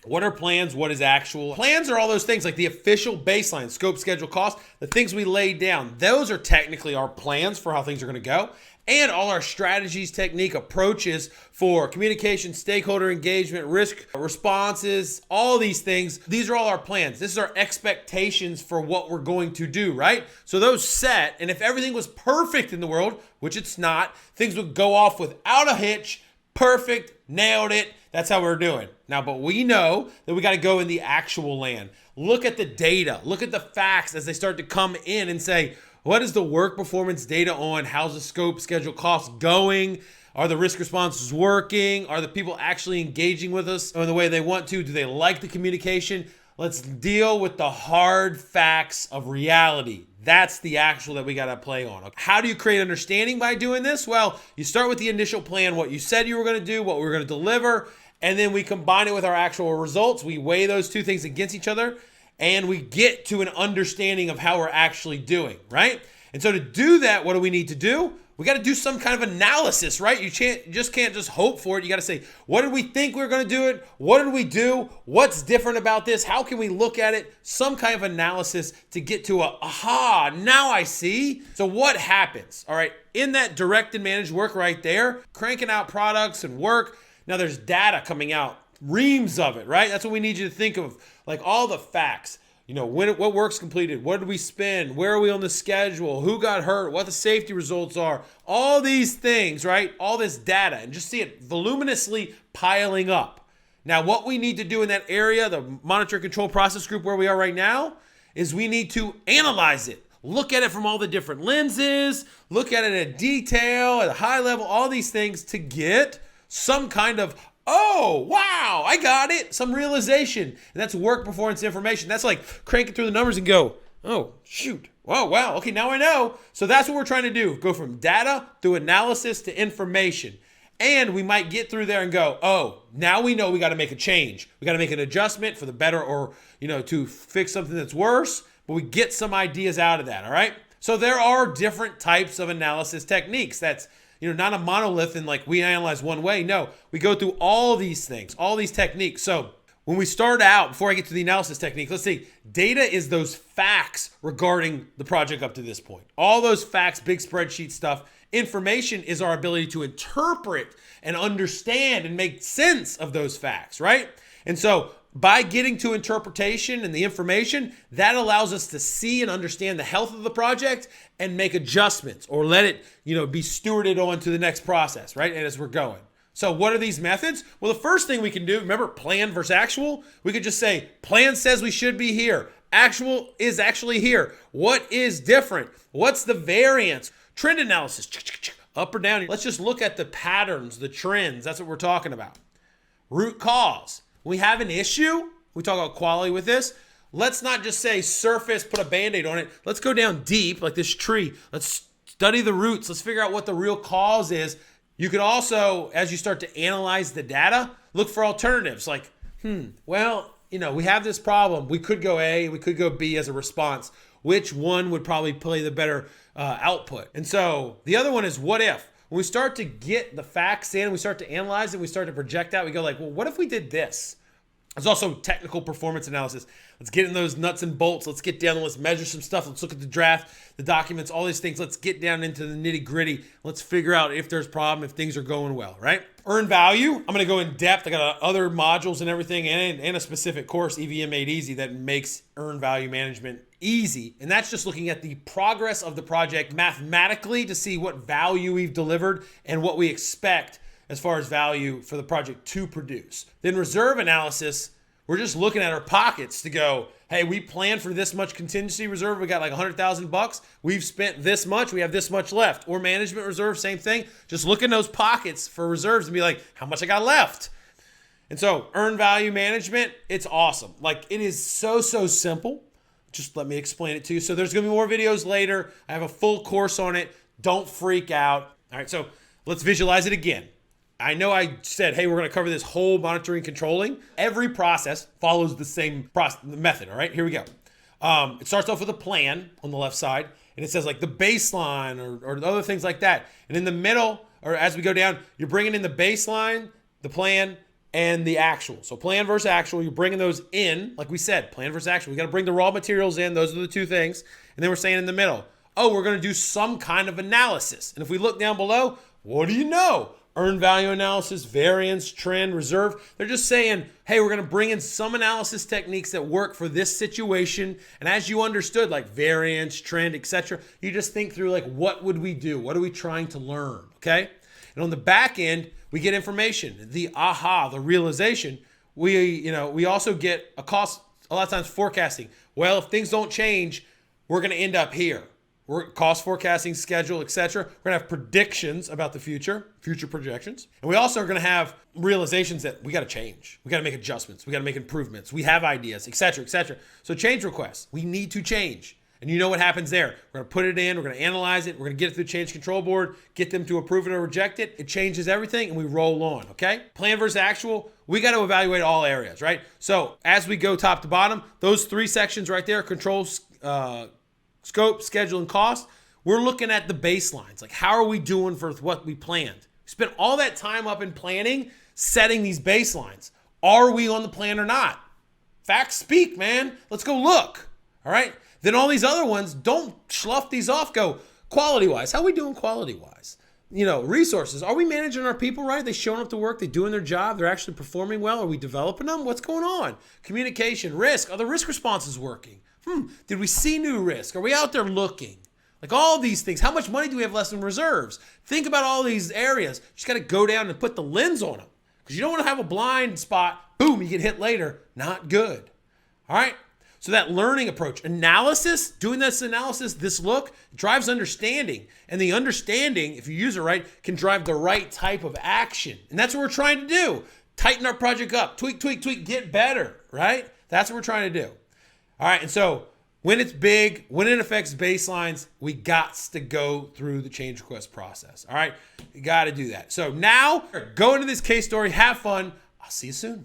What are plans? What is actual? Plans are all those things like the official baseline, scope, schedule, cost, the things we laid down. Those are technically our plans for how things are going to go. And all our strategies, technique, approaches for communication, stakeholder engagement, risk responses, all these things. These are all our plans. This is our expectations for what we're going to do, right? So those set, and if everything was perfect in the world, which it's not, things would go off without a hitch, perfect, nailed it. That's how we're doing. Now, but we know that we got to go in the actual land. Look at the data. Look at the facts as they start to come in and say, what is the work performance data on? How's the scope, schedule, cost going? Are the risk responses working? Are the people actually engaging with us in the way they want to? Do they like the communication? Let's deal with the hard facts of reality. That's the actual that we got to play on. How do you create understanding by doing this? Well, you start with the initial plan, what you said you were going to do, what we were going to deliver, and then we combine it with our actual results. We weigh those two things against each other, and we get to an understanding of how we're actually doing, right? And so to do that, what do we need to do? We got to do some kind of analysis, right? You can't just hope for it. You got to say, what did we think we were going to do it? What did we do? What's different about this? How can we look at it? Some kind of analysis to get to aha, now I see. So what happens? All right, in that direct and managed work right there, cranking out products and work, now there's data coming out, reams of it, right? That's what we need you to think of, like all the facts. You know, what work's completed, what did we spend, where are we on the schedule, who got hurt, what the safety results are, all these things, right? All this data, and just see it voluminously piling up. Now, what we need to do in that area, the monitor control process group where we are right now, is we need to analyze it. Look at it from all the different lenses, look at it in detail, at a high level, all these things to get some kind of oh, wow, I got it. Some realization. And that's work performance information. That's like cranking through the numbers and go, oh, shoot. Oh, wow. Okay, now I know. So that's what we're trying to do. Go from data through analysis to information. And we might get through there and go, oh, now we know we got to make a change. We got to make an adjustment for the better or, to fix something that's worse. But we get some ideas out of that, all right? So there are different types of analysis techniques. That's not a monolith and like we analyze one way. No, we go through all these things, all these techniques. So when we start out, before I get to the analysis technique, let's see, data is those facts regarding the project up to this point. All those facts, big spreadsheet stuff. Information is our ability to interpret and understand and make sense of those facts, right? And so by getting to interpretation and the information, that allows us to see and understand the health of the project and make adjustments or let it, be stewarded on to the next process, right? And as we're going. So what are these methods? Well, the first thing we can do, remember plan versus actual? We could just say, plan says we should be here. Actual is actually here. What is different? What's the variance? Trend analysis, up or down. Let's just look at the patterns, the trends. That's what we're talking about. Root cause. We have an issue. We talk about quality with this. Let's not just say surface, put a Band-Aid on it. Let's go down deep like this tree. Let's study the roots. Let's figure out what the real cause is. You could also, as you start to analyze the data, look for alternatives like, we have this problem. We could go A, we could go B as a response. Which one would probably play the better output? And so the other one is what if? When we start to get the facts in, we start to analyze it, we start to project out, we go like, well, what if we did this? There's also technical performance analysis. Let's get in those nuts and bolts. Let's get down and let's measure some stuff. Let's look at the draft, the documents, all these things. Let's get down into the nitty gritty. Let's figure out if there's a problem, if things are going well, right? Earn value. I'm going to go in depth. I got other modules and everything and a specific course, EVM Made Easy, that makes earn value management easy. And that's just looking at the progress of the project mathematically to see what value we've delivered and what we expect as far as value for the project to produce. Then reserve analysis, we're just looking at our pockets to go, hey, we planned for this much contingency reserve. We got like $100,000. We've spent this much. We have this much left. Or management reserve, same thing. Just look in those pockets for reserves and be like, how much I got left? And so earn value management, it's awesome. Like it is so simple. Just let me explain it to you. So there's going to be more videos later. I have a full course on it. Don't freak out. All right, so let's visualize it again. I know I said, hey, we're going to cover this whole monitoring controlling. Every process follows the same method, all right? Here we go. It starts off with a plan on the left side, and it says like the baseline or other things like that. And in the middle, or as we go down, you're bringing in the baseline, the plan, and the actual. So plan versus actual, you're bringing those in. Like we said, plan versus actual. We got to bring the raw materials in. Those are the two things. And then we're saying in the middle, oh, we're going to do some kind of analysis. And if we look down below, what do you know? Earned value analysis, variance, trend, reserve. They're just saying, hey, we're going to bring in some analysis techniques that work for this situation. And as you understood, like variance, trend, etc., you just think through like, what would we do? What are we trying to learn? Okay. And on the back end, we get information, the aha, the realization. We also get a cost, a lot of times forecasting. Well, if things don't change, we're going to end up here. We're cost forecasting, schedule, etc. We're going to have predictions about the future projections. And we also are going to have realizations that we got to change. We got to make adjustments. We got to make improvements. We have ideas, etc., etc. So change requests. We need to change. And you know what happens there. We're going to put it in. We're going to analyze it. We're going to get it through the change control board, get them to approve it or reject it. It changes everything, and we roll on, okay? Plan versus actual, we got to evaluate all areas, right? So as we go top to bottom, those three sections right there, control, scope, schedule, and cost, we're looking at the baselines. Like, how are we doing for what we planned? We spent all that time up in planning, setting these baselines. Are we on the plan or not? Facts speak, man. Let's go look, all right? Then all these other ones, don't slough these off. Go quality-wise. How are we doing quality-wise? Resources. Are we managing our people right? Are they showing up to work? They doing their job? They're actually performing well? Are we developing them? What's going on? Communication, risk. Are the risk responses working? Did we see new risk? Are we out there looking? Like all these things. How much money do we have left in reserves? Think about all these areas. You just got to go down and put the lens on them. Because you don't want to have a blind spot. Boom, you get hit later. Not good. All right? So that learning approach, analysis, doing this analysis, this look, drives understanding. And the understanding, if you use it right, can drive the right type of action. And that's what we're trying to do. Tighten our project up. Tweak, tweak, tweak, get better, right? That's what we're trying to do. All right, and so when it's big, when it affects baselines, we got to go through the change request process. All right, you got to do that. So now go into this case story, have fun. I'll see you soon.